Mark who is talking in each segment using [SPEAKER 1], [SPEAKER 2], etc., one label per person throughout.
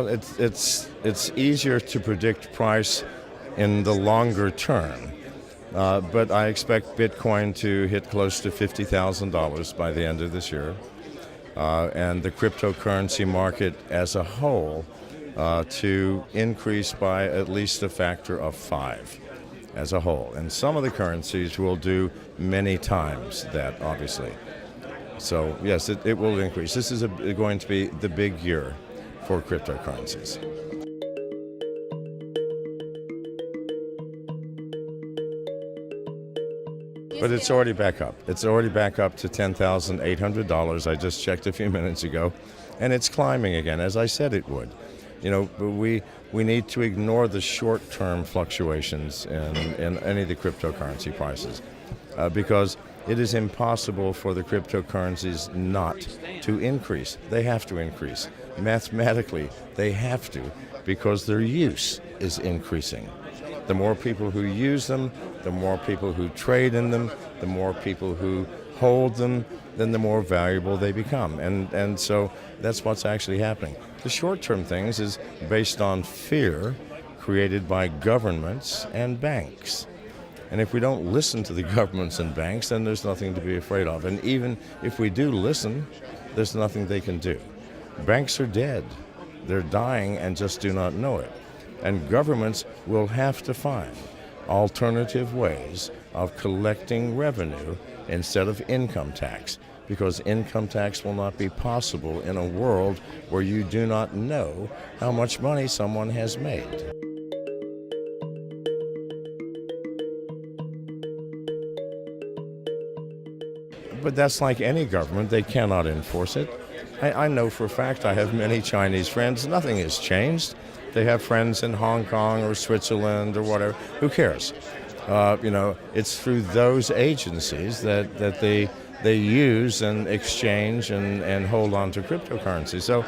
[SPEAKER 1] Well, it's easier to predict price in the longer term, but I expect Bitcoin to hit close to $50,000 by the end of this year, and the cryptocurrency market as a whole to increase by at least a factor of 5 as a whole. And some of the currencies will do many times that, obviously. So yes, it will increase. This is going to be the big year for cryptocurrencies. But it's already back up. It's already back up to $10,800. I just checked a few minutes ago, and it's climbing again, as I said it would. But we need to ignore the short-term fluctuations in any of the cryptocurrency prices, because it is impossible for the cryptocurrencies not to increase. They have to increase. Mathematically, they have to, because their use is increasing. The more people who use them, the more people who trade in them, the more people who hold them, then the more valuable they become. And so that's what's actually happening. The short-term things is based on fear created by governments and banks. And if we don't listen to the governments and banks, then there's nothing to be afraid of. And even if we do listen, there's nothing they can do. Banks are dead. They're dying and just do not know it. And governments will have to find alternative ways of collecting revenue instead of income tax, because income tax will not be possible in a world where you do not know how much money someone has made. But that's like any government. They cannot enforce it. I know for a fact, I have many Chinese friends. Nothing has changed. They have friends in Hong Kong or Switzerland or whatever. Who cares? It's through those agencies that they use and exchange and hold on to cryptocurrency. So,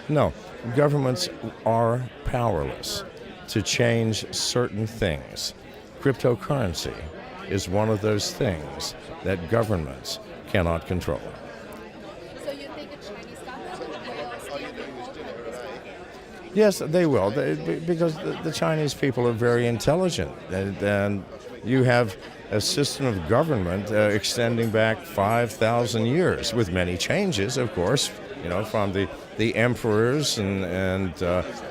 [SPEAKER 1] no, governments are powerless to change certain things. Cryptocurrency is one of those things that governments cannot control.
[SPEAKER 2] So you think the Chinese government will still be involved?
[SPEAKER 1] Yes, they will, because the Chinese people are very intelligent, and you have a system of government extending back 5,000 years, with many changes, of course, from the emperors and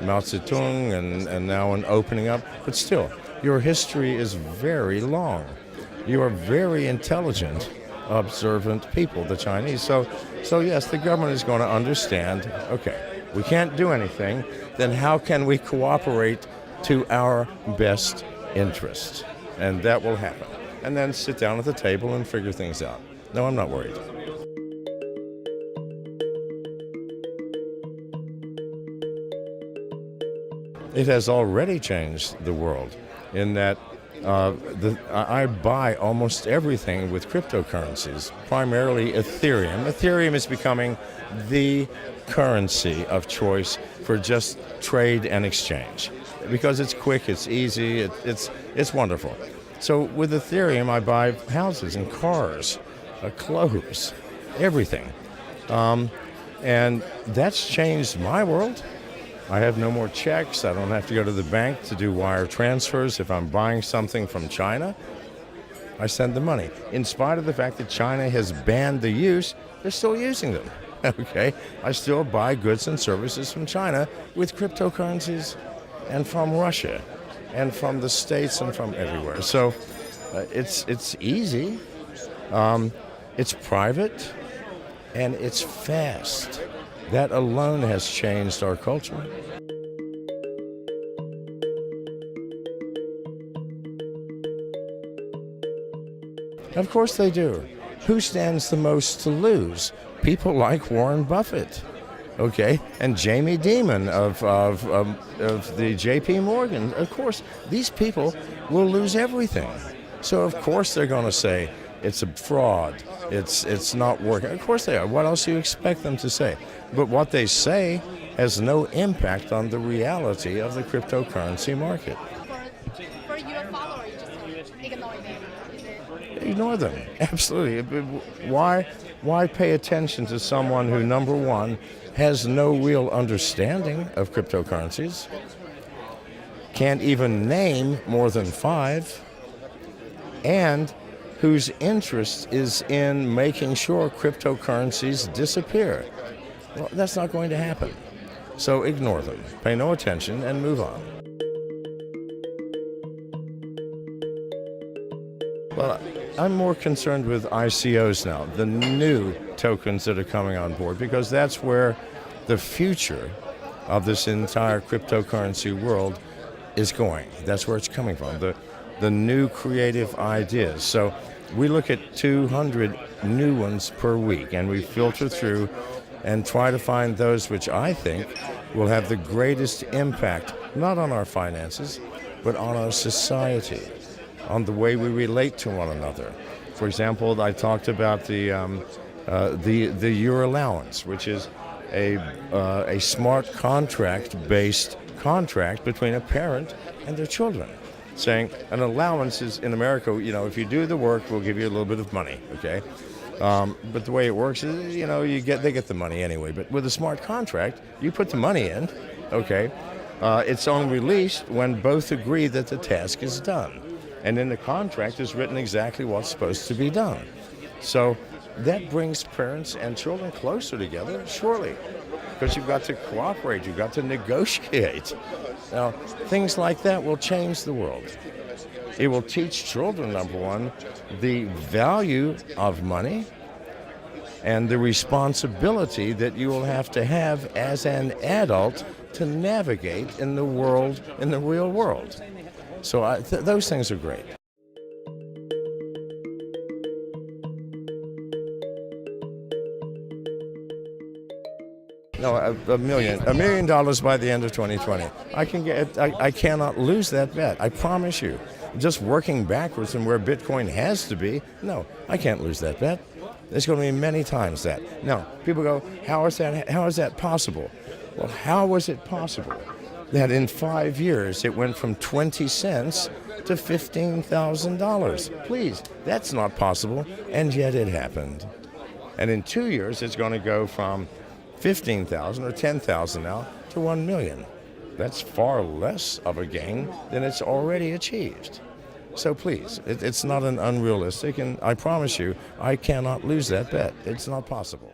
[SPEAKER 1] Mao Zedong and now an opening up, but still, your history is very long. You are very intelligent, observant people, the Chinese. So yes, the government is going to understand, okay, we can't do anything, then how can we cooperate to our best interests? And that will happen. And then sit down at the table and figure things out. No, I'm not worried. It has already changed the world in that I buy almost everything with cryptocurrencies, primarily Ethereum. Ethereum is becoming the currency of choice for just trade and exchange, because it's quick, it's easy, it's wonderful. So with Ethereum, I buy houses and cars, clothes, everything. And that's changed my world. I have no more checks. I don't have to go to the bank to do wire transfers. If I'm buying something from China, I send the money. In spite of the fact that China has banned the use, they're still using them. Okay, I still buy goods and services from China with cryptocurrencies, and from Russia, and from the States, and from everywhere. So it's easy, it's private, and it's fast. That alone has changed our culture. Of course they do. Who stands the most to lose? People like Warren Buffett, okay, and Jamie Dimon of the J.P. Morgan. Of course, these people will lose everything. So of course they're going to say it's a fraud. It's not working. Of course they are. What else do you expect them to say? But what they say has no impact on the reality of the cryptocurrency market.
[SPEAKER 2] For your follower, you just ignore them. Is it?
[SPEAKER 1] Ignore them. Absolutely. Why pay attention to someone who, number one, has no real understanding of cryptocurrencies, can't even name more than 5, and whose interest is in making sure cryptocurrencies disappear? Well, that's not going to happen. So ignore them, pay no attention, and move on. Well, I'm more concerned with ICOs now, the new tokens that are coming on board, because that's where the future of this entire cryptocurrency world is going. That's where it's coming from, the new creative ideas. So we look at 200 new ones per week, and we filter through and try to find those which I think will have the greatest impact, not on our finances, but on our society, on the way we relate to one another. For example, I talked about the year allowance, which is a smart contract-based contract between a parent and their children, saying an allowance is, in America, if you do the work, we'll give you a little bit of money, okay? But the way it works is, they get the money anyway. But with a smart contract, you put the money in, okay? It's only released when both agree that the task is done. And in the contract is written exactly what's supposed to be done. So that brings parents and children closer together, surely, because you've got to cooperate, you've got to negotiate. Now, things like that will change the world. It will teach children, number one, the value of money and the responsibility that you will have to have as an adult to navigate in the world, in the real world. So those things are great. No, $1 million by the end of 2020. I cannot lose that bet. I promise you. Just working backwards from where Bitcoin has to be, no, I can't lose that bet. There's going to be many times that. Now, people go, how is that possible? Well, how was it possible that in 5 years it went from 20 cents to $15,000? Please, that's not possible, and yet it happened. And in 2 years, it's going to go from 15,000 or 10,000 now to 1 million. That's far less of a gain than it's already achieved. So please, it's not an unrealistic, and I promise you, I cannot lose that bet. It's not possible.